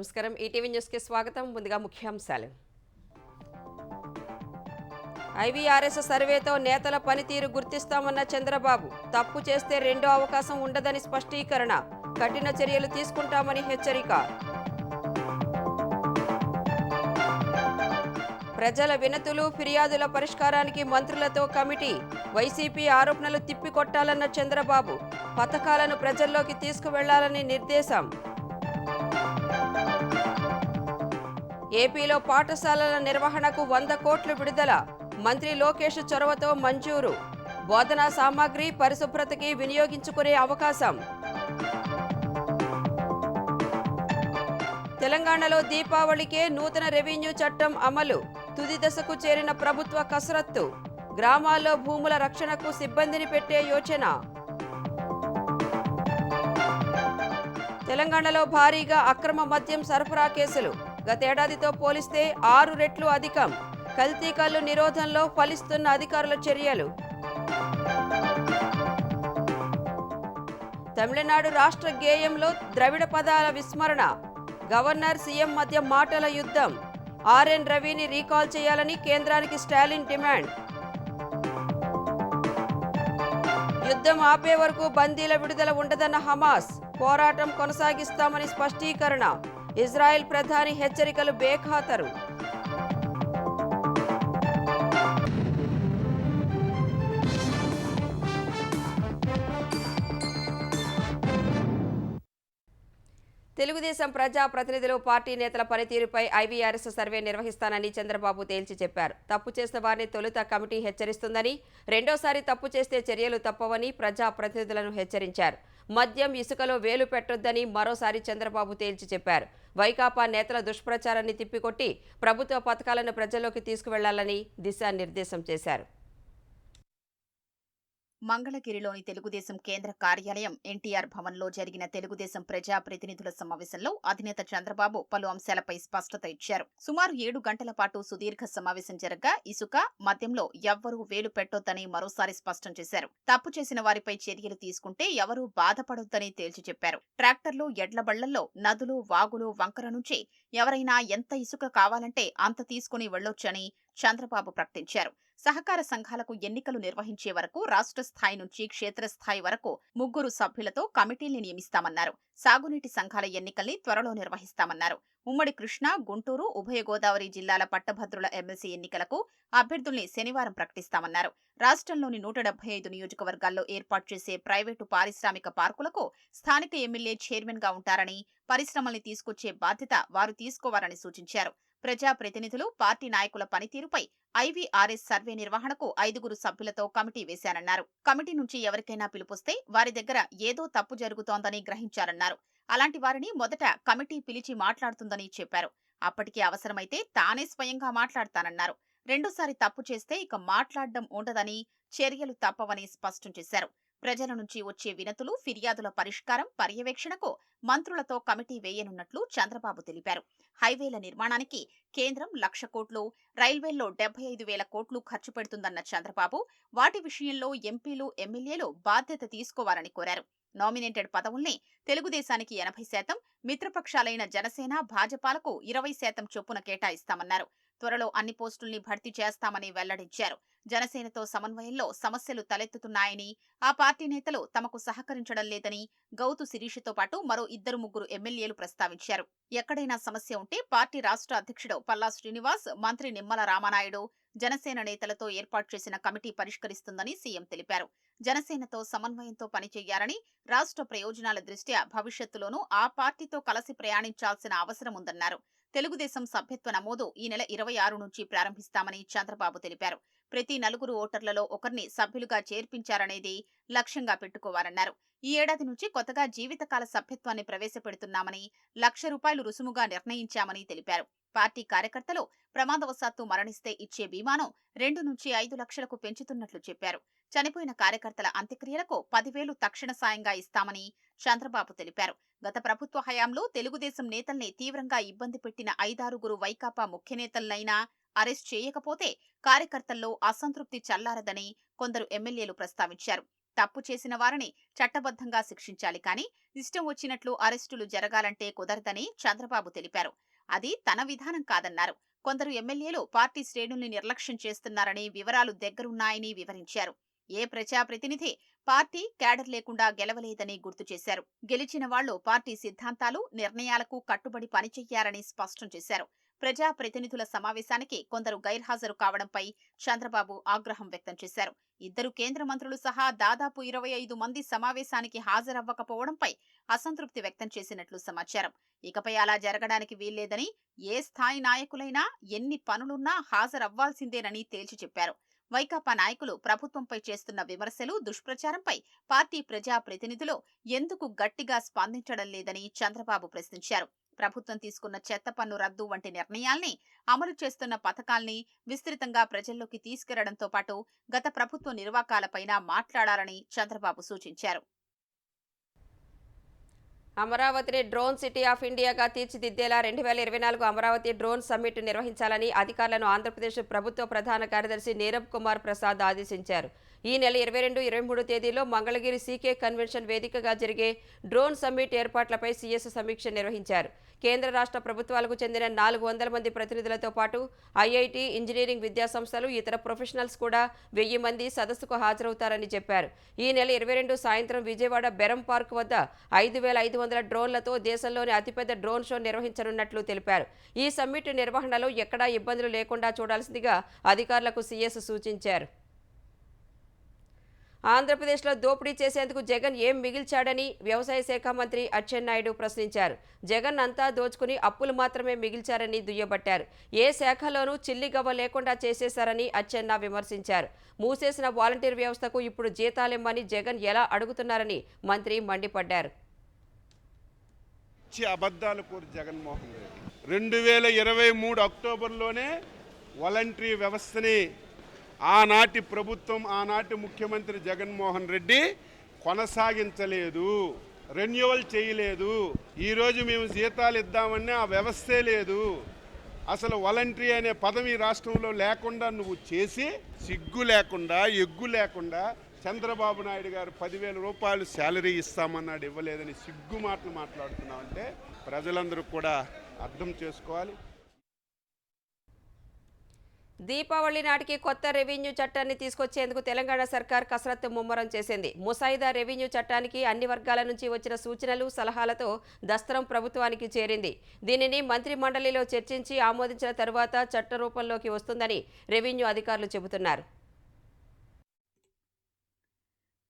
నమస్కారం. ఈటీవీ న్యూస్కి స్వాగతం. ముందుగా ముఖ్యాంశాలు. ఐవీఆర్ఎస్ సర్వేతో నేతల పనితీరు గుర్తిస్తామన్న చంద్రబాబు. తప్పు చేస్తే రెండో అవకాశం ఉండదని స్పష్టీకరణ. కఠిన చర్యలు తీసుకుంటామని హెచ్చరిక. ప్రజల వినతులు, ఫిర్యాదుల పరిష్కారానికి మంత్రులతో కమిటీ. వైసీపీ ఆరోపణలు తిప్పికొట్టాలన్న చంద్రబాబు. పథకాలను ప్రజల్లోకి తీసుకువెళ్లాలని నిర్దేశం. ఏపీలో పాఠశాలల నిర్వహణకు 100 కోట్లు విడుదల. మంత్రి లోకేష్ చొరవతో మంజూరు. బోధనా సామాగ్రి పరిశుభ్రతకి వినియోగించుకునే అవకాశం. తెలంగాణలో దీపావళికే నూతన రెవెన్యూ చట్టం అమలు. తుది దశకు చేరిన ప్రభుత్వ కసరత్తు. గ్రామాల్లో భూముల రక్షణకు సిబ్బందిని పెట్టే యోచన. తెలంగాణలో భారీగా అక్రమ మద్యం సరఫరా కేసులు. గతేడాదితో పోలిస్తే 6 రెట్లు అధికం. కల్తీ కల్లు నిరోధంలో ఫలిస్తున్న అధికారుల చర్యలు. తమిళనాడు రాష్ట్ర గేయంలో ద్రవిడ పదాల విస్మరణ. గవర్నర్, సీఎం మధ్య మాటల యుద్ధం. ఆర్ఎన్ రవిని రీకాల్ చేయాలని కేంద్రానికి స్టాలిన్ డిమాండ్. యుద్ధం ఆపే వరకు బందీల విడుదల ఉండదన్న హమాస్. పోరాటం కొనసాగిస్తామని స్పష్టీకరణ. ఇజ్రాయెల్ ప్రధాని హెచ్చరికలు బేఖాతరు. తెలుగుదేశం ప్రజా ప్రతినిధులు, పార్టీ నేతల పనితీరుపై ఐవీఆర్ఎస్ సర్వే నిర్వహిస్తానని చంద్రబాబు తేల్చి చెప్పారు. తప్పు చేసిన వారిని తొలుత కమిటీ హెచ్చరిస్తుందని, రెండోసారి తప్పు చేస్తే చర్యలు తప్పవని ప్రజా ప్రతినిధులను హెచ్చరించారు. మద్యం, ఇసుకలో వేలు పెట్టొద్దని మరోసారి చంద్రబాబు తేల్చి చెప్పారు. వైకాపా నేతల దుష్ప్రచారాన్ని తిప్పికొట్టి ప్రభుత్వ పథకాలను ప్రజల్లోకి తీసుకువెళ్లాలని దిశానిర్దేశం చేశారు. మంగళగిరిలోని తెలుగుదేశం కేంద్ర కార్యాలయం ఎన్టీఆర్ భవన్లో జరిగిన తెలుగుదేశం ప్రజా ప్రతినిధుల సమావేశంలో అధినేత చంద్రబాబు పలు అంశాలపై స్పష్టత ఇచ్చారు. సుమారు 7 గంటల పాటు సుదీర్ఘ సమావేశం జరగ్గా ఇసుక, మద్యంలో ఎవ్వరూ వేలు పెట్టొద్దని మరోసారి స్పష్టం చేశారు. తప్పు చేసిన వారిపై చర్యలు తీసుకుంటే ఎవరూ బాధపడొద్దని తేల్చి చెప్పారు. ట్రాక్టర్లు, ఎడ్ల బళ్లల్లో నదులు, వాగులు, వంకర నుంచి ఎవరైనా ఎంత ఇసుక కావాలంటే అంత తీసుకుని వెళ్లొచ్చని చంద్రబాబు ప్రకటించారు. సహకార సంఘాలకు ఎన్నికలు నిర్వహించే వరకు రాష్ట్ర స్థాయి నుంచి క్షేత్రస్థాయి వరకు 3 సభ్యులతో కమిటీల్ని నియమిస్తామన్నారు. సాగునీటి సంఘాల ఎన్నికల్ని త్వరలో నిర్వహిస్తామన్నారు. ఉమ్మడి కృష్ణా, గుంటూరు, ఉభయ గోదావరి జిల్లాల పట్టభద్రుల ఎమ్మెల్సీ ఎన్నికలకు అభ్యర్థుల్ని శనివారం ప్రకటిస్తామన్నారు. రాష్ట్రంలోని 175 నియోజకవర్గాల్లో ఏర్పాటు చేసే ప్రైవేటు పారిశ్రామిక పార్కులకు స్థానిక ఎమ్మెల్యే చైర్మన్ గా ఉంటారని, పరిశ్రమల్ని తీసుకొచ్చే బాధ్యత వారు తీసుకోవాలని సూచించారు. ప్రజా ప్రతినిధులు, పార్టీ నాయకుల పనితీరుపై ఐవీఆర్ఎస్ సర్వే నిర్వహణకు 5 సభ్యులతో కమిటీ వేశారన్నారు. కమిటీ నుంచి ఎవరికైనా పిలుపొస్తే వారి దగ్గర ఏదో తప్పు జరుగుతోందని గ్రహించారన్నారు. అలాంటి వారిని మొదట కమిటీ పిలిచి మాట్లాడుతుందని చెప్పారు. అప్పటికి అవసరమైతే తానే స్వయంగా మాట్లాడతానన్నారు. రెండోసారి తప్పు చేస్తే ఇక మాట్లాడడం ఉండదని, చర్యలు తప్పవని స్పష్టం చేశారు. ప్రజల నుంచి వచ్చే వినతులు, ఫిర్యాదుల పరిష్కారం, పర్యవేక్షణకు మంత్రులతో కమిటీ వేయనున్నట్లు చంద్రబాబు తెలిపారు. హైవేల నిర్మాణానికి కేంద్రం 1,00,000 కోట్లు, రైల్వేల్లో 75,000 కోట్లు ఖర్చు పెడుతుందన్న చంద్రబాబు వాటి విషయంలో ఎంపీలు, ఎమ్మెల్యేలు బాధ్యత తీసుకోవాలని కోరారు. నామినేటెడ్ పదవుల్ని తెలుగుదేశానికి 80%, మిత్రపక్షాలైన జనసేన, భాజపాలకు 20% చొప్పున కేటాయిస్తామన్నారు. త్వరలో అన్ని పోస్టుల్ని భర్తీ చేస్తామని వెల్లడించారు. జనసేనతో సమన్వయంలో సమస్యలు తలెత్తుతున్నాయని, ఆ పార్టీ నేతలు తమకు సహకరించడం లేదని గౌతు శిరీషతో పాటు మరో 2-3 ఎమ్మెల్యేలు ప్రస్తావించారు. ఎక్కడైనా సమస్య ఉంటే పార్టీ రాష్ట్ర అధ్యక్షుడు పల్లా శ్రీనివాస్, మంత్రి నిమ్మల రామానాయుడు, జనసేన నేతలతో ఏర్పాటు చేసిన కమిటీ పరిష్కరిస్తుందని సీఎం తెలిపారు. జనసేనతో సమన్వయంతో పనిచేయాలని, రాష్ట్ర ప్రయోజనాల దృష్ట్యా భవిష్యత్తులోనూ ఆ పార్టీతో కలిసి ప్రయాణించాల్సిన అవసరం ఉందన్నారు. తెలుగుదేశం సభ్యత్వ నమోదు ఈ నెల 26 నుంచి ప్రారంభిస్తామని చంద్రబాబు తెలిపారు. ప్రతి 4 ఓటర్లలో ఒకరిని సభ్యులుగా చేర్పించారనేది లక్ష్యంగా పెట్టుకోవాలన్నారు. ఈ ఏడాది నుంచి కొత్తగా జీవితకాల సభ్యత్వాన్ని ప్రవేశపెడుతున్నామని, ₹1,00,000 రుసుముగా నిర్ణయించామని తెలిపారు. పార్టీ కార్యకర్తలు ప్రమాదవశాత్తు మరణిస్తే ఇచ్చే బీమాను 2 నుంచి 5 లక్షలకు పెంచుతున్నట్లు చెప్పారు. చనిపోయిన కార్యకర్తల అంత్యక్రియలకు 10,000 తక్షణ సాయంగా ఇస్తామని చంద్రబాబు తెలిపారు. గత ప్రభుత్వ హయాంలో తెలుగుదేశం నేతల్ని తీవ్రంగా ఇబ్బంది పెట్టిన 5-6 వైకాపా ముఖ్యనేతలనైనా అరెస్ట్ చేయకపోతే కార్యకర్తల్లో అసంతృప్తి చల్లారదని కొందరు ఎమ్మెల్యేలు ప్రస్తావించారు. తప్పు చేసిన వారిని చట్టబద్ధంగా శిక్షించాలి కానీ ఇష్టం వచ్చినట్లు అరెస్టులు జరగాలంటే కుదరదని చంద్రబాబు తెలిపారు. అది తన విధానం కాదన్నారు. కొందరు ఎమ్మెల్యేలు పార్టీ శ్రేణుల్ని నిర్లక్ష్యం చేస్తున్నారని, వివరాలు దగ్గరున్నాయని వివరించారు. ఏ ప్రజాప్రతినిధి పార్టీ క్యాడర్ లేకుండా గెలవలేదని గుర్తు చేశారు. గెలిచిన వాళ్లు పార్టీ సిద్ధాంతాలు, నిర్ణయాలకు కట్టుబడి పనిచెయ్యారని స్పష్టం చేశారు. ప్రజాప్రతినిధుల సమావేశానికి కొందరు గైర్హాజరు కావడంపై చంద్రబాబు ఆగ్రహం వ్యక్తం చేశారు. 2 కేంద్ర మంత్రులు సహా దాదాపు 25 మంది సమావేశానికి హాజరవ్వకపోవడంపై అసంతృప్తి వ్యక్తం చేసినట్లు సమాచారం. ఇకపై అలా జరగడానికి వీల్లేదని, ఏ స్థాయి నాయకులైనా ఎన్ని పనులున్నా హాజరవ్వాల్సిందేనని తేల్చి చెప్పారు. వైకాపా నాయకులు ప్రభుత్వంపై చేస్తున్న విమర్శలు, దుష్ప్రచారంపై పార్టీ ప్రజాప్రతినిధులు ఎందుకు గట్టిగా స్పందించడం లేదని చంద్రబాబు ప్రశ్నించారు. ప్రభుత్వం తీసుకున్న చెత్త పన్ను రద్దు వంటి నిర్ణయాల్ని, అమలు చేస్తున్న పథకాల్ని విస్తృతంగా ప్రజల్లోకి తీసుకెళ్లడంతో పాటు గత ప్రభుత్వ నిర్వాకాలపైన మాట్లాడాలని చంద్రబాబు సూచించారు. అమరావతిని drone city of ఇండియాగా తీర్చిదిద్దేలా 2024 Amaravati drone summit నిర్వహించాలని అధికారులను ఆంధ్రప్రదేశ్ ప్రభుత్వ ప్రధాన కార్యదర్శి నీరబ్ కుమార్ ప్రసాద్ ఆదేశించారు. ఈ నెల 22, 23 తేదీలో మంగళగిరి సీకే కన్వెన్షన్ వేదికగా జరిగే డ్రోన్ సమ్మిట్ ఏర్పాట్లపై సీఎస్ సమీక్ష నిర్వహించారు. కేంద్ర రాష్ట్ర ప్రభుత్వాలకు చెందిన 400 మంది ప్రతినిధులతో పాటు ఐఐటి, ఇంజనీరింగ్ విద్యాసంస్థలు, ఇతర ప్రొఫెషనల్స్ కూడా 1000 మంది సదస్సుకు హాజరవుతారని చెప్పారు. ఈ నెల 22 సాయంత్రం విజయవాడ బెరం పార్క్ వద్ద 5500 డ్రోన్లతో దేశంలోని అతిపెద్ద డ్రోన్ షో నిర్వహించనున్నట్లు తెలిపారు. ఈ సమ్మిట్ నిర్వహణలో ఎక్కడా ఇబ్బందులు లేకుండా చూడాల్సిందిగా అధికారులకు సీఎస్ సూచించారు. ఆంధ్రప్రదేశ్లో దోపిడీ చేసేందుకు జగన్ ఏం మిగిల్చాడని వ్యవసాయ శాఖ మంత్రి అచ్చెన్నాయుడు ప్రశ్నించారు. జగన్ అంతా దోచుకుని అప్పులు మాత్రమే మిగిల్చారని దుయ్యబట్టారు. ఏ శాఖలోనూ చిల్లిగవ్వ లేకుండా చేసేశారని అచ్చెన్నా విమర్శించారు. మూసేసిన వాలంటీర్ వ్యవస్థకు ఇప్పుడు జీతాలిమ్మని జగన్ ఎలా అడుగుతున్నారని మంత్రి మండిపడ్డారు. అబద్ధాలు కోరి జగన్మోహన్ రెడ్డి 2023 అక్టోబర్లోనే వాలంటరీ వ్యవస్థని ఆనాటి ప్రభుత్వం, ఆనాటి ముఖ్యమంత్రి జగన్మోహన్ రెడ్డి కొనసాగించలేదు, రెన్యువల్ చేయలేదు. ఈరోజు మేము జీతాలు ఇద్దామని ఆ వ్యవస్థే లేదు. అసలు వాలంటరీ అనే పదం ఈ రాష్ట్రంలో లేకుండా నువ్వు చేసి, సిగ్గు లేకుండా, ఎగ్గు లేకుండా చంద్రబాబు నాయుడు గారు 10,000 రూపాయలు శాలరీ ఇస్తామన్నాడు, ఇవ్వలేదని సిగ్గు మాటలు మాట్లాడుతున్నామంటే ప్రజలందరూ కూడా అర్థం చేసుకోవాలి. దీపావళి నాటికి కొత్త రెవెన్యూ చట్టాన్ని తీసుకొచ్చేందుకు తెలంగాణ సర్కార్ కసరత్తు ముమ్మరం చేసింది. ముసాయిదా రెవెన్యూ చట్టానికి అన్ని వర్గాల నుంచి వచ్చిన సూచనలు, సలహాలతో దస్త్రం ప్రభుత్వానికి చేరింది. దీనిని మంత్రి మండలిలో చర్చించి ఆమోదించిన తరువాత చట్ట రూపంలోకి వస్తుందని రెవెన్యూ అధికారులు చెబుతున్నారు.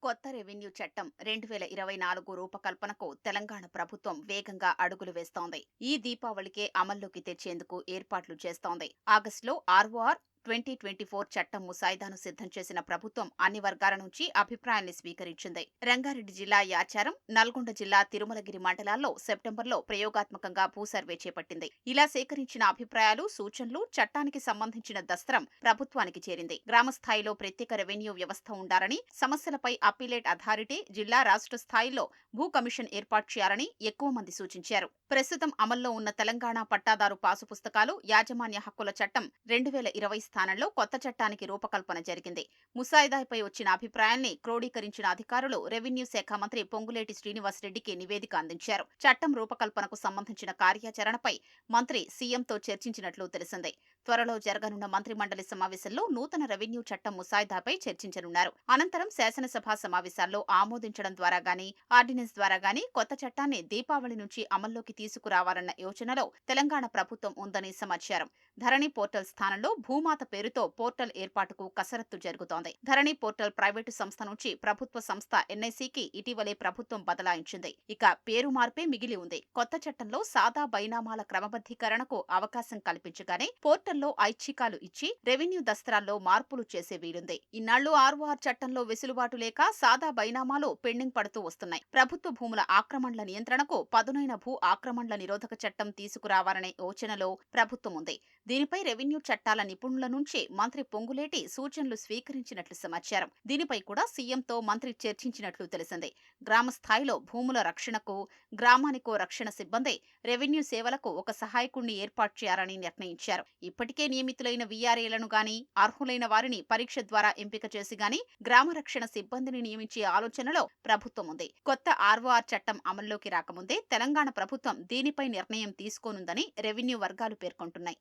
కొత్త రెవెన్యూ చట్టం 2024 రూపకల్పనకు తెలంగాణ ప్రభుత్వం వేగంగా అడుగులు వేస్తోంది. ఈ దీపావళికే అమల్లోకి తెచ్చేందుకు ఏర్పాట్లు చేస్తోంది. ఆగస్టులో ఆర్ఓఆర్ 2024 చట్టం ముసాయిదాను సిద్ధం చేసిన ప్రభుత్వం అన్ని వర్గాల నుంచి అభిప్రాయాన్ని స్వీకరించింది. రంగారెడ్డి జిల్లా యాచారం, నల్గొండ జిల్లా తిరుమలగిరి మండలాల్లో సెప్టెంబర్లో ప్రయోగాత్మకంగా భూ సర్వే చేపట్టింది. ఇలా సేకరించిన అభిప్రాయాలు, సూచనలు, చట్టానికి సంబంధించిన దస్త్రం ప్రభుత్వానికి చేరింది. గ్రామ స్థాయిలో ప్రత్యేక రెవెన్యూ వ్యవస్థ ఉండాలని, సమస్యలపై అప్పీలేట్ అథారిటీ, జిల్లా, రాష్ట్ర స్థాయిలో భూ కమిషన్ ఏర్పాటు చేయాలని ఎక్కువ మంది సూచించారు. ప్రస్తుతం అమల్లో ఉన్న తెలంగాణ పట్టాదారు పాసు పుస్తకాలు, యాజమాన్య హక్కుల చట్టం 2020 స్థానంలో కొత్త చట్టానికి రూపకల్పన జరిగింది. ముసాయిదాపై వచ్చిన అభిప్రాయాల్ని క్రోడీకరించిన అధికారులు రెవెన్యూ శాఖ మంత్రి పొంగులేటి శ్రీనివాసరెడ్డికి నివేదిక అందించారు. చట్టం రూపకల్పనకు సంబంధించిన కార్యాచరణపై మంత్రి సీఎంతో చర్చించినట్లు తెలిసింది. త్వరలో జరగనున్న మంత్రి మండలి సమావేశంలో నూతన రెవెన్యూ చట్టం ముసాయిదాపై చర్చించనున్నారు. అనంతరం శాసనసభ సమావేశాల్లో ఆమోదించడం ద్వారా గానీ, ఆర్డినెన్స్ ద్వారా గానీ కొత్త చట్టాన్ని దీపావళి నుంచి అమల్లోకి తీసుకురావాలన్న యోచనలో తెలంగాణ ప్రభుత్వం ఉందని సమాచారం. ధరణి పోర్టల్ స్థానంలో భూమాత పేరుతో పోర్టల్ ఏర్పాటుకు కసరత్తు జరుగుతోంది. ధరణి పోర్టల్ ప్రైవేటు సంస్థ నుంచి ప్రభుత్వ సంస్థ ఎన్ఐసికి ఇటీవలే ప్రభుత్వం బదలాయించింది. ఇక పేరు మార్పే మిగిలి ఉంది. కొత్త చట్టంలో సాదా బైనామాల క్రమబద్ధీకరణకు అవకాశం కల్పించగానే పోర్టల్లో ఐచ్ఛికాలు ఇచ్చి రెవెన్యూ దస్త్రాల్లో మార్పులు చేసే వీలుంది. ఇన్నాళ్లు ఆర్ఓఆర్ చట్టంలో వెసులుబాటు లేక సాదా బైనామాలు పెండింగ్ పడుతూ వస్తున్నాయి. ప్రభుత్వ భూముల ఆక్రమణల నియంత్రణకు పదునైన భూ ఆక్రమణల నిరోధక చట్టం తీసుకురావాలనే యోచనలో ప్రభుత్వం ఉంది. దీనిపై రెవెన్యూ చట్టాల నిపుణుల నుంచి మంత్రి పొంగులేటి సూచనలు స్వీకరించినట్లు సమాచారం. దీనిపై కూడా సీఎంతో మంత్రి చర్చించినట్లు తెలిసింది. గ్రామ స్థాయిలో భూముల రక్షణకు గ్రామానికో రక్షణ సిబ్బంది, రెవెన్యూ సేవలకు ఒక సహాయకుడిని ఏర్పాటు చేయాలని నిర్ణయించారు. ఇప్పటికే నియమితులైన వీఆర్ఏలను గాని, అర్హులైన వారిని పరీక్ష ద్వారా ఎంపిక చేసి గాని గ్రామ రక్షణ సిబ్బందిని నియమించే ఆలోచనలో ప్రభుత్వం ఉంది. కొత్త ఆర్ఓఆర్ చట్టం అమల్లోకి రాకముందే తెలంగాణ ప్రభుత్వం దీనిపై నిర్ణయం తీసుకోనుందని రెవెన్యూ వర్గాలు పేర్కొంటున్నాయి.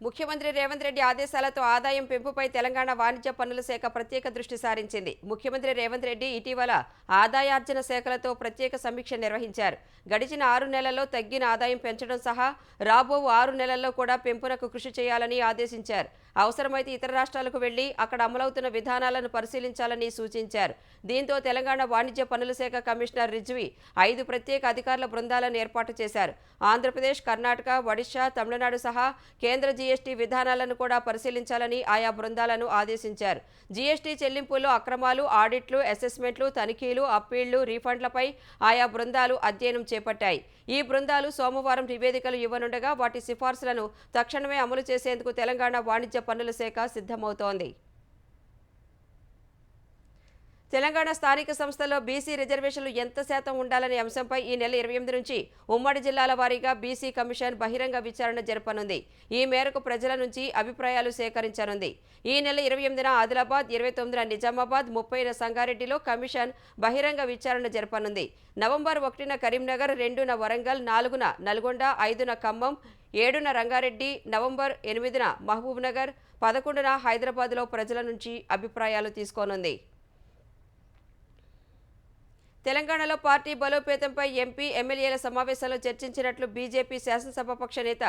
ముఖ్యమంత్రి రేవంత్ రెడ్డి ఆదేశాలతో ఆదాయం పెంపుపై తెలంగాణ వాణిజ్య పన్నుల శాఖ ప్రత్యేక దృష్టి సారించింది. ముఖ్యమంత్రి రేవంత్ రెడ్డి ఇటీవల ఆదాయార్జన శాఖలతో ప్రత్యేక సమీక్ష నిర్వహించారు. గడిచిన 6 నెలల్లో తగ్గిన ఆదాయం పెంచడం సహా రాబో 6 నెలల్లో కూడా పెంపునకు కృషి చేయాలని ఆదేశించారు. అవసరమైతే ఇతర రాష్ట్రాలకు వెళ్లి అక్కడ అమలవుతున్న విధానాలను పరిశీలించాలని సూచించారు. దీంతో తెలంగాణ వాణిజ్య పన్నుల శాఖ కమిషనర్ రిజ్వీ 5 ప్రత్యేక అధికారుల బృందాలను ఏర్పాటు చేశారు. ఆంధ్రప్రదేశ్, కర్ణాటక, ఒడిశా, తమిళనాడు సహా కేంద్ర జీఎస్టీ విధానాలను కూడా పరిశీలించాలని ఆయా బృందాలను ఆదేశించారు. జీఎస్టీ చెల్లింపుల్లో అక్రమాలు, ఆడిట్లు, అసెస్మెంట్లు, తనిఖీలు, అప్పీళ్లు, రీఫండ్లపై ఆయా బృందాలు అధ్యయనం చేపట్టాయి. ఈ బృందాలు సోమవారం నివేదికలు ఇవ్వనుండగా వాటి సిఫార్సులను తక్షణమే అమలు చేసేందుకు తెలంగాణ వాణిజ్య పన్నుల శాఖ సిద్ధమవుతోంది. తెలంగాణ స్థానిక సంస్థల్లో బీసీ రిజర్వేషన్లు ఎంత శాతం ఉండాలనే అంశంపై ఈ నెల 28 నుంచి ఉమ్మడి జిల్లాల వారీగా బీసీ కమిషన్ బహిరంగ విచారణ జరపనుంది. ఈ మేరకు ప్రజల నుంచి అభిప్రాయాలు సేకరించనుంది. ఈ నెల 28న ఆదిలాబాద్, 29న నిజామాబాద్, 30న సంగారెడ్డిలో కమిషన్ బహిరంగ విచారణ జరపనుంది. నవంబర్ 1న కరీంనగర్, 2న వరంగల్, 4న నల్గొండ, 5న ఖమ్మం, 7న రంగారెడ్డి, నవంబర్ 8న మహబూబ్నగర్, 11న హైదరాబాద్లో ప్రజల నుంచి అభిప్రాయాలు తీసుకోనుంది. తెలంగాణలో పార్టీ బలోపేతంపై ఎంపీ, ఎమ్మెల్యేల సమావేశంలో చర్చించినట్లు బీజేపీ శాసనసభాపక్ష నేత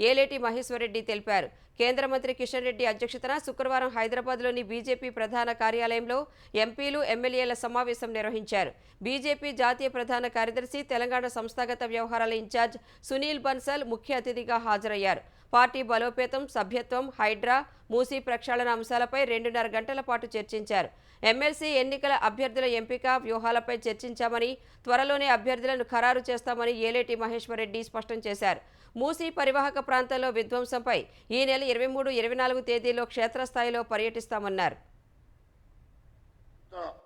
ఏలేటి మహేశ్వర్రెడ్డి తెలిపారు. కేంద్ర మంత్రి కిషన్ రెడ్డి అధ్యక్షతన శుక్రవారం హైదరాబాద్లోని బీజేపీ ప్రధాన కార్యాలయంలో ఎంపీలు, ఎమ్మెల్యేల సమావేశం నిర్వహించారు. బీజేపీ జాతీయ ప్రధాన కార్యదర్శి, తెలంగాణ సంస్థాగత వ్యవహారాల ఇన్ఛార్జ్ సునీల్ బన్సల్ ముఖ్య అతిథిగా హాజరయ్యారు. పార్టీ బలోపేతం, సభ్యత్వం, హైడ్రా, మూసీ ప్రక్షాళన అంశాలపై 2.5 గంటల పాటు చర్చించారు. ఎమ్మెల్సీ ఎన్నికల అభ్యర్థుల ఎంపిక వ్యూహాలపై చర్చించామని, త్వరలోనే అభ్యర్థులను ఖరారు చేస్తామని ఏలేటి మహేశ్వర్రెడ్డి స్పష్టం చేశారు. మూసీ పరివాహక ప్రాంతాల్లో విధ్వంసంపై ఈ నెల 23, 24 తేదీల్లో క్షేత్రస్థాయిలో పర్యటిస్తామన్నారు.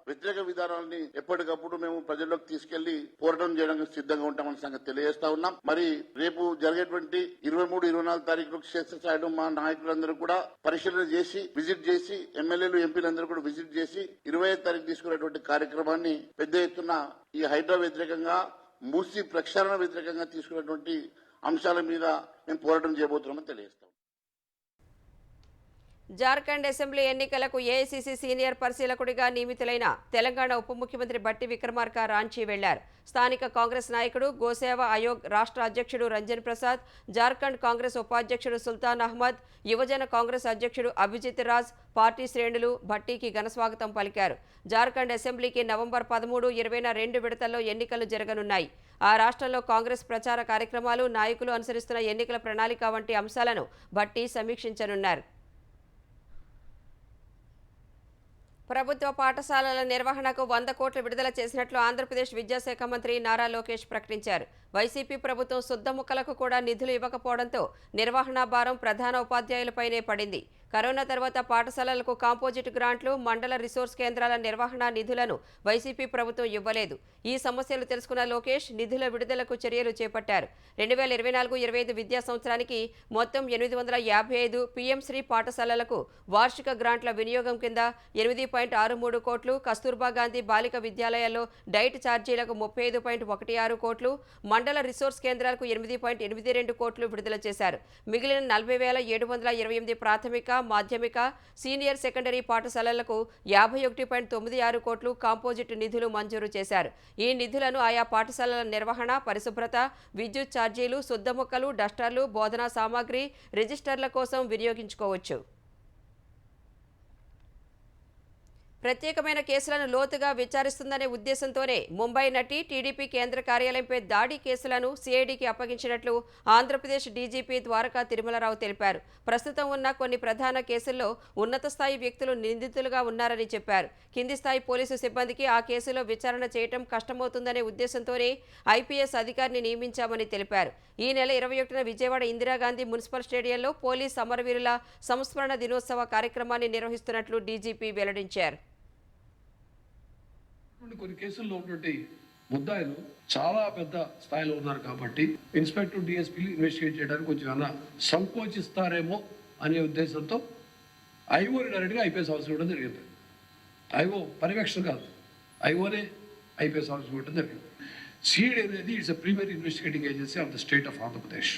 వ్యతిరేక విధానాలని ఎప్పటికప్పుడు మేము ప్రజల్లోకి తీసుకెళ్లి పోరాటం చేయడానికి సిద్ధంగా ఉంటామన్న సంగతి తెలియజేస్తా ఉన్నాం. మరి రేపు జరిగేటువంటి 23, 24 తారీఖులు క్షేత్రస్థాయిలో మా నాయకులందరూ కూడా పరిశీలన చేసి, విజిట్ చేసి, ఎమ్మెల్యేలు, ఎంపీలందరూ కూడా విజిట్ చేసి 25వ తారీఖు తీసుకునేటువంటి కార్యక్రమాన్ని పెద్ద ఎత్తున ఈ హైడ్రా వ్యతిరేకంగా, మూసీ ప్రక్షాళన వ్యతిరేకంగా తీసుకున్నటువంటి అంశాల మీద మేము పోరాటం చేయబోతున్నామని తెలియజేస్తాం. జార్ఖండ్ అసెంబ్లీ ఎన్నికలకు ఏఐసీసీ సీనియర్ పరిశీలకుడిగా నియమితులైన తెలంగాణ ఉప ముఖ్యమంత్రి బట్టి విక్రమార్క రాంచీ వెళ్లారు. స్థానిక కాంగ్రెస్ నాయకుడు, గోసేవ ఆయోగ్ రాష్ట్ర అధ్యక్షుడు రంజన్ ప్రసాద్, జార్ఖండ్ కాంగ్రెస్ ఉపాధ్యక్షుడు సుల్తాన్ అహ్మద్, యువజన కాంగ్రెస్ అధ్యక్షుడు అభిజిత్ రాజ్, పార్టీ శ్రేణులు భట్టీకి ఘనస్వాగతం పలికారు. జార్ఖండ్ అసెంబ్లీకి నవంబర్ 13, 20న 2 విడతల్లో ఎన్నికలు జరగనున్నాయి. ఆ రాష్ట్రంలో కాంగ్రెస్ ప్రచార కార్యక్రమాలు, నాయకులు అనుసరిస్తున్న ఎన్నికల ప్రణాళిక వంటి అంశాలను భట్టి సమీక్షించనున్నారు. ప్రభుత్వ పాఠశాలల నిర్వహణకు 100 కోట్లు విడుదల చేసినట్లు ఆంధ్రప్రదేశ్ విద్యాశాఖ మంత్రి నారా లోకేష్ ప్రకటించారు. వైసీపీ ప్రభుత్వం శుద్ధముక్కలకు కూడా నిధులు ఇవ్వకపోవడంతో నిర్వహణా భారం ప్రధాన ఉపాధ్యాయులపైనే పడింది. కరోనా తర్వాత పాఠశాలలకు కాంపోజిట్ గ్రాంట్లు, మండల రిసోర్స్ కేంద్రాల నిర్వహణ నిధులను వైసీపీ ప్రభుత్వం ఇవ్వలేదు. ఈ సమస్యలు తెలుసుకున్న లోకేష్ నిధుల విడుదలకు చర్యలు చేపట్టారు. 2024-25 విద్యా సంవత్సరానికి మొత్తం 855 పీఎం శ్రీ పాఠశాలలకు వార్షిక గ్రాంట్ల వినియోగం కింద 8.63 కోట్లు, కస్తూర్బా గాంధీ బాలిక విద్యాలయాల్లో డైట్ ఛార్జీలకు 35.16 కోట్లు, మండల రిసోర్స్ కేంద్రాలకు 8.82 కోట్లు విడుదల చేశారు. మిగిలిన 40,728 ప్రాథమిక, మాధ్యమిక, సీనియర్ సెకండరీ పాఠశాలలకు 51.96 కోట్లు కాంపోజిట్ నిధులు మంజూరు చేశారు. ఈ నిధులను ఆయా పాఠశాలల నిర్వహణ, పరిశుభ్రత, విద్యుత్ ఛార్జీలు, శుద్ధముక్కలు, డస్టర్లు, బోధనా సామాగ్రి, రిజిస్టర్ల కోసం వినియోగించుకోవచ్చు. ప్రత్యేకమైన కేసులను లోతుగా విచారిస్తుందనే ఉద్దేశంతోనే ముంబై నటి టీడీపీ కేంద్ర కార్యాలయంపై దాడి కేసులను సిఐడికి అప్పగించినట్లు ఆంధ్రప్రదేశ్ డీజీపీ ద్వారకా తిరుమలరావు తెలిపారు. ప్రస్తుతం ఉన్న కొన్ని ప్రధాన కేసుల్లో ఉన్నత స్థాయి వ్యక్తులు నిందితులుగా ఉన్నారని చెప్పారు. కింది స్థాయి పోలీసు సిబ్బందికి ఆ కేసులో విచారణ చేయటం కష్టమవుతుందనే ఉద్దేశంతోనే ఐపీఎస్ అధికారిని నియమించామని తెలిపారు. ఈ నెల 21న విజయవాడ ఇందిరాగాంధీ మున్సిపల్ స్టేడియంలో పోలీస్ అమరవీరుల సంస్మరణ దినోత్సవ కార్యక్రమాన్ని నిర్వహిస్తున్నట్లు డీజీపీ వెల్లడించారు. కొన్ని కేసుల్లో ఉన్నటువంటి ముద్దాయిలు చాలా పెద్ద స్థాయిలో ఉన్నారు కాబట్టి ఇన్స్పెక్టర్ డిఎస్పీలు ఇన్వెస్టిగేట్ చేయడానికి కొంచెం ఏమైనా సంకోచిస్తారేమో అనే ఉద్దేశంతో ఐఓని డైరెక్ట్గా ఐపీఎస్ ఆఫీసర్ ఇవ్వడం జరిగింది. ఐఓ పర్యవేక్షణ కాదు, ఐఓనే ఐపీఎస్ ఆఫీసర్ ఇవ్వడం జరిగింది. సిఐడి అనేది it's a premier investigating agency of the state of Andhra Pradesh.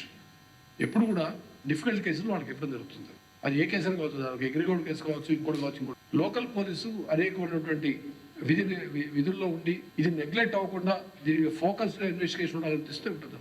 ఎప్పుడు కూడా డిఫికల్ట్ కేసులు వాళ్ళకి ఎప్పుడు జరుగుతుంది. అది ఏ కేసు కావచ్చు, దానికి అగ్రిగోల్డ్ కేసు కావచ్చు, ఇంకోటి కావచ్చు, ఇంకోటి. లోకల్ పోలీసు అనేకమైనటువంటి విధుల్లో ఉండి ఇది నెగ్లెక్ట్ అవ్వకుండా దీనికి ఫోకస్డ్ ఇన్వెస్టిగేషన్ ఉండాలని తెస్తే ఉంటుంది.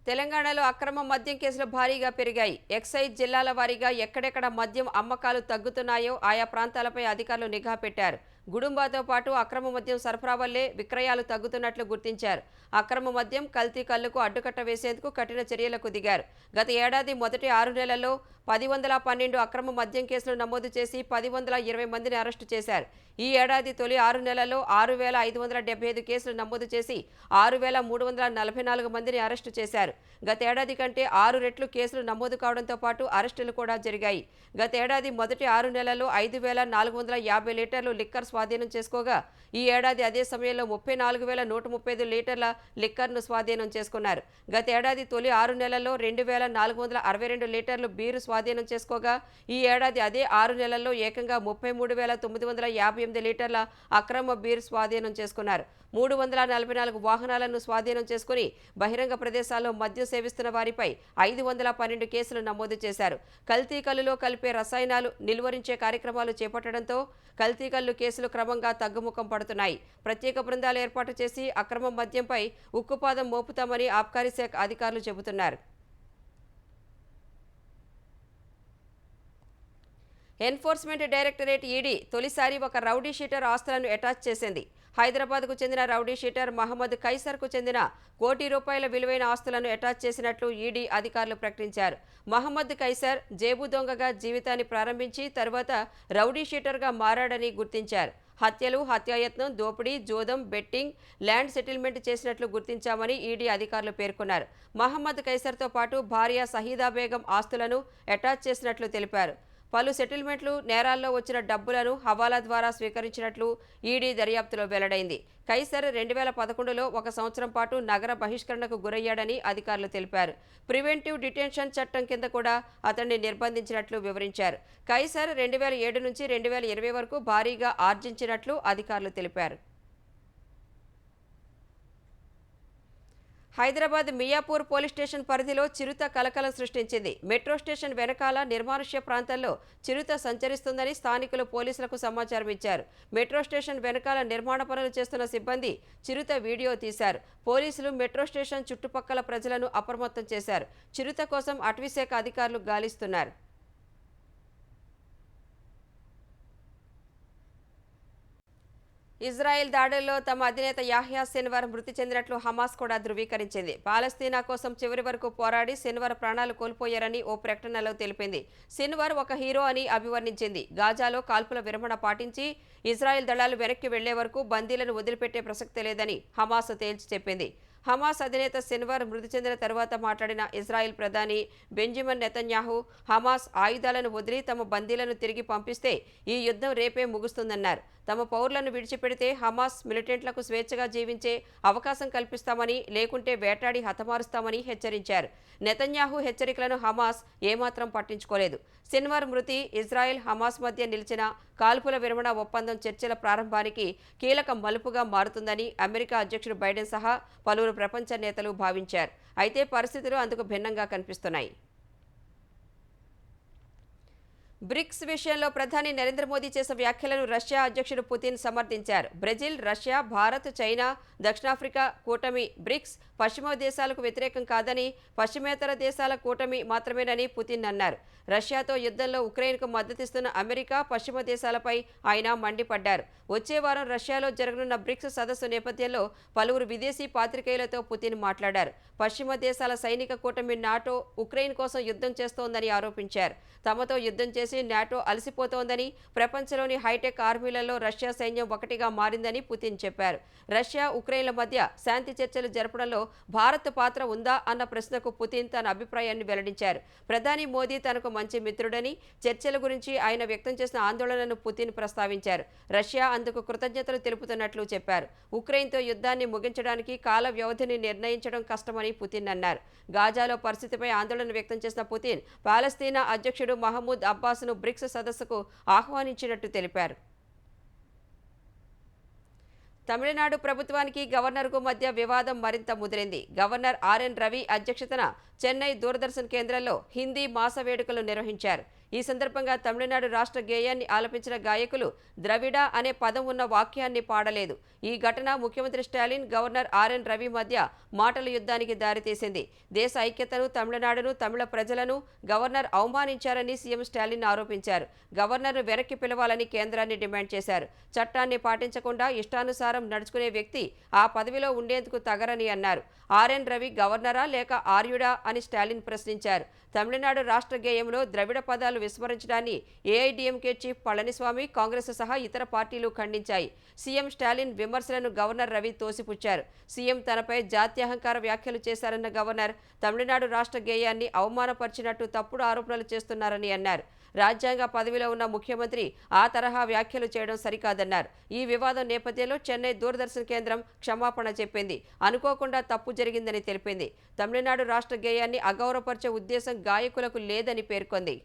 తెలంగాణలో అక్రమ మద్యం కేసులు భారీగా పెరిగాయి. ఎక్సైజ్ జిల్లాల వారీగా ఎక్కడెక్కడ మద్యం అమ్మకాలు తగ్గుతున్నాయో ఆయా ప్రాంతాలపై అధికారులు నిఘా పెట్టారు. గుడుంబాతో పాటు అక్రమ మద్యం సరఫరా వల్లే విక్రయాలు తగ్గుతున్నట్లు గుర్తించారు. అక్రమ మద్యం, కల్తీ కల్లుకు అడ్డుకట్ట వేసేందుకు కఠిన చర్యలకు దిగారు. గత ఏడాది మొదటి 6 నెలల్లో 1012 అక్రమ మద్యం కేసులు నమోదు చేసి 1020 మందిని అరెస్టు చేశారు. ఈ ఏడాది తొలి 6 నెలల్లో 6575 కేసులు నమోదు చేసి 6344 మందిని అరెస్టు చేశారు. గతేడాది కంటే 6 రెట్లు కేసులు నమోదు కావడంతో పాటు అరెస్టులు కూడా జరిగాయి. గతేడాది మొదటి 6 నెలల్లో 5450 లీటర్లు లిక్కర్ స్వాధీనం చేసుకోగా ఈ ఏడాది అదే సమయంలో 34135 లీటర్ల లిక్కర్ను స్వాధీనం చేసుకున్నారు. గతేడాది తొలి 6 నెలల్లో 2462 లీటర్లు బీరు స్వాధీనం చేసుకోగా ఈ ఏడాది అదే 6 నెలల్లో ఏకంగా 33958 లీటర్ల అక్రమ బీరు స్వాధీనం చేసుకున్నారు. 344 వాహనాలను స్వాధీనం చేసుకుని బహిరంగ ప్రదేశాల్లో మద్యం సేవిస్తున్న వారిపై 512 కేసులు నమోదు చేశారు. కల్తీ కల్లులో కలిపే రసాయనాలు నిలువరించే కార్యక్రమాలు చేపట్టడంతో కల్తీ కల్లు కేసులు క్రమంగా తగ్గుముఖం పడుతున్నాయి. ప్రత్యేక బృందాలు ఏర్పాటు చేసి అక్రమ మద్యంపై ఉక్కుపాదం మోపుతామని ఆబ్కారీ శాఖ అధికారులు చెబుతున్నారు. ఎన్ఫోర్స్మెంట్ డైరెక్టరేట్ ఈడీ తొలిసారి ఒక రౌడీ షీటర్ ఆస్తులను అటాచ్ చేసింది. హైదరాబాద్కు చెందిన రౌడీ షీటర్ మహమ్మద్ కైసర్కు చెందిన ₹1 కోటి విలువైన ఆస్తులను అటాచ్ చేసినట్లు ఈడీ అధికారులు ప్రకటించారు. మహమ్మద్ కైసర్ జేబు దొంగగా జీవితాన్ని ప్రారంభించి తరువాత రౌడీ షీటర్గా మారాడని గుర్తించారు. హత్యలు, హత్యాయత్నం, దోపిడీ, జోదం, బెట్టింగ్, ల్యాండ్ సెటిల్మెంట్ చేసినట్లు గుర్తించామని ఈడీ అధికారులు పేర్కొన్నారు. మహమ్మద్ కైసర్తో పాటు భార్య సహీదా బేగం ఆస్తులను అటాచ్ చేసినట్లు తెలిపారు. పలు సెటిల్మెంట్లు, నేరాల్లో వచ్చిన డబ్బులను హవాలా ద్వారా స్వీకరించినట్లు ఈడీ దర్యాప్తులో వెల్లడైంది. కైసర్ 2011లో 1 సంవత్సరం పాటు నగర బహిష్కరణకు గురయ్యాడని అధికారులు తెలిపారు. ప్రివెంటివ్ డిటెన్షన్ చట్టం కింద కూడా అతన్ని నిర్బంధించినట్లు వివరించారు. కైసర్ 2007 నుంచి 2020 వరకు భారీగా ఆర్జించినట్లు అధికారులు తెలిపారు. హైదరాబాద్ మియాపూర్ పోలీస్ స్టేషన్ పరిధిలో చిరుత కలకలం సృష్టించింది. మెట్రో స్టేషన్ వెనకాల నిర్మానుష్య ప్రాంతాల్లో చిరుత సంచరిస్తుందని స్థానికులు పోలీసులకు సమాచారం ఇచ్చారు. మెట్రో స్టేషన్ వెనకాల నిర్మాణ పనులు చేస్తున్న సిబ్బంది చిరుత వీడియో తీశారు. పోలీసులు మెట్రో స్టేషన్ చుట్టుపక్కల ప్రజలను అప్రమత్తం చేశారు. చిరుత కోసం అటవీశాఖ అధికారులు గాలిస్తున్నారు. ఇజ్రాయెల్ దాడుల్లో తమ అధినేత యాహ్యా సిన్వర్ మృతి చెందినట్లు హమాస్ కూడా ధృవీకరించింది. పాలస్తీనా కోసం చివరి వరకు పోరాడి సిన్వర్ ప్రాణాలు కోల్పోయారని ఓ ప్రకటనలో తెలిపింది. సిన్వర్ ఒక హీరో అని అభివర్ణించింది. గాజాలో కాల్పుల విరమణ పాటించి ఇజ్రాయెల్ దళాలు వెనక్కి వెళ్లే వరకు బందీలను వదిలిపెట్టే ప్రసక్తి లేదని హమాస్ తేల్చి చెప్పింది. హమాస్ అధినేత సిన్వర్ మృతి చెందిన తర్వాత మాట్లాడిన ఇజ్రాయెల్ ప్రధాని బెంజమిన్ నెతన్యాహు హమాస్ ఆయుధాలను వదిలి తమ బందీలను తిరిగి పంపిస్తే ఈ యుద్ధం రేపే ముగుస్తుందన్నారు. తమ పౌరులను విడిచిపెడితే హమాస్ మిలిటెంట్లకు స్వేచ్ఛగా జీవించే అవకాశం కల్పిస్తామని, లేకుంటే వేటాడి హతమారుస్తామని హెచ్చరించారు. నెతన్యాహు హెచ్చరికలను హమాస్ ఏమాత్రం పట్టించుకోలేదు. సిన్వర్ మృతి ఇజ్రాయెల్, హమాస్ మధ్య నిలిచిన కాల్పుల విరమణ ఒప్పందం చర్చల ప్రారంభానికి కీలక మలుపుగా మారుతుందని అమెరికా అధ్యక్షుడు బైడెన్ సహా పలువురు ప్రపంచ నేతలు భావించారు. అయితే పరిస్థితులు అందుకు భిన్నంగా కనిపిస్తున్నాయి. బ్రిక్స్ విషయంలో ప్రధాని నరేంద్ర మోదీ చేసిన వ్యాఖ్యలను రష్యా అధ్యక్షుడు పుతిన్ సమర్థించారు. బ్రెజిల్, రష్యా, భారత్, చైనా, దక్షిణాఫ్రికా కూటమి బ్రిక్స్ పశ్చిమ దేశాలకు వ్యతిరేకం కాదని, పశ్చిమేతర దేశాల కూటమి మాత్రమేనని పుతిన్ అన్నారు. రష్యాతో యుద్ధంలో ఉక్రెయిన్కు మద్దతిస్తున్న అమెరికా, పశ్చిమ దేశాలపై ఆయన మండిపడ్డారు. వచ్చే వారం రష్యాలో జరగనున్న బ్రిక్స్ సదస్సు నేపథ్యంలో పలువురు విదేశీ పాత్రికేయులతో పుతిన్ మాట్లాడారు. పశ్చిమ దేశాల సైనిక కూటమి నాటో ఉక్రెయిన్ కోసం యుద్ధం చేస్తోందని ఆరోపించారు. తమతో యుద్ధం చేసి నాటో అలసిపోతోందని, ప్రపంచంలోని హైటెక్ ఆర్మీలలో రష్యా సైన్యం ఒకటిగా మారిందని పుతిన్ చెప్పారు. రష్యా, ఉక్రెయిన్ల మధ్య శాంతి చర్చలు జరపడంలో భారత్ పాత్ర ఉందా అన్న ప్రశ్నకు పుతిన్ తన అభిప్రాయాన్ని వెల్లడించారు. ప్రధాని మోదీ తనకు మంచి మిత్రుడని, చర్చల గురించి ఆయన వ్యక్తం చేసిన ఆందోళనను పుతిన్ ప్రస్తావించారు. రష్యా అందుకు కృతజ్ఞతలు తెలుపుతున్నట్లు చెప్పారు. ఉక్రెయిన్తో యుద్ధాన్ని ముగించడానికి కాల వ్యవధిని నిర్ణయించడం కష్టమని పుతిన్ అన్నారు. గాజాలో పరిస్థితిపై ఆందోళన వ్యక్తం చేసిన పుతిన్ పాలస్తీనా అధ్యక్షుడు మహమూద్ అబ్బాస్ను బ్రిక్స్ సదస్సుకు ఆహ్వానించినట్టు తెలిపారు. తమిళనాడు ప్రభుత్వానికి గవర్నర్కు మధ్య వివాదం మరింత ముదిరింది. గవర్నర్ ఆర్ఎన్ రవి అధ్యక్షతన చెన్నై దూరదర్శన్ కేంద్రంలో హిందీ మాస వేడుకలు నిర్వహించారు. ఈ సందర్భంగా తమిళనాడు రాష్ట్ర గేయాన్ని ఆలపించిన గాయకులు ద్రవిడ అనే పదం ఉన్న వాక్యాన్ని పాడలేదు. ఈ ఘటన ముఖ్యమంత్రి స్టాలిన్, గవర్నర్ ఆర్ఎన్ రవి మధ్య మాటల యుద్ధానికి దారితీసింది. దేశ ఐక్యతను, తమిళనాడును, తమిళ ప్రజలను గవర్నర్ అవమానించారని సీఎం స్టాలిన్ ఆరోపించారు. గవర్నర్ను వెనక్కి పిలవాలని కేంద్రాన్ని డిమాండ్ చేశారు. చట్టాన్ని పాటించకుండా ఇష్టానుసారం నడుచుకునే వ్యక్తి ఆ పదవిలో ఉండేందుకు తగరని అన్నారు. ఆర్ఎన్ రవి గవర్నరా లేక ఆర్యుడా అని స్టాలిన్ ప్రశ్నించారు. తమిళనాడు రాష్ట్ర గేయంలో ద్రవిడ పదాలు విస్మరించడాన్ని ఏఐడీఎంకే చీఫ్ పళనిస్వామి, కాంగ్రెస్ సహా ఇతర పార్టీలు ఖండించాయి. సీఎం స్టాలిన్ విమర్శలను గవర్నర్ రవి తోసిపుచ్చారు. సీఎం తనపై జాత్యహంకార వ్యాఖ్యలు చేశారన్న గవర్నర్ తమిళనాడు రాష్ట్ర గేయాన్ని అవమానపరిచినట్టు తప్పుడు ఆరోపణలు చేస్తున్నారని అన్నారు. రాజ్యాంగ పదవిలో ఉన్న ముఖ్యమంత్రి ఆ తరహా వ్యాఖ్యలు చేయడం సరికాదన్నారు. ఈ వివాదం నేపథ్యంలో చెన్నై దూరదర్శన్ కేంద్రం క్షమాపణ చెప్పింది. అనుకోకుండా తప్పు జరిగిందని తెలిపింది. తమిళనాడు రాష్ట్ర గేయాన్ని అగౌరవపరిచే ఉద్దేశం గాయకులకు లేదని పేర్కొంది.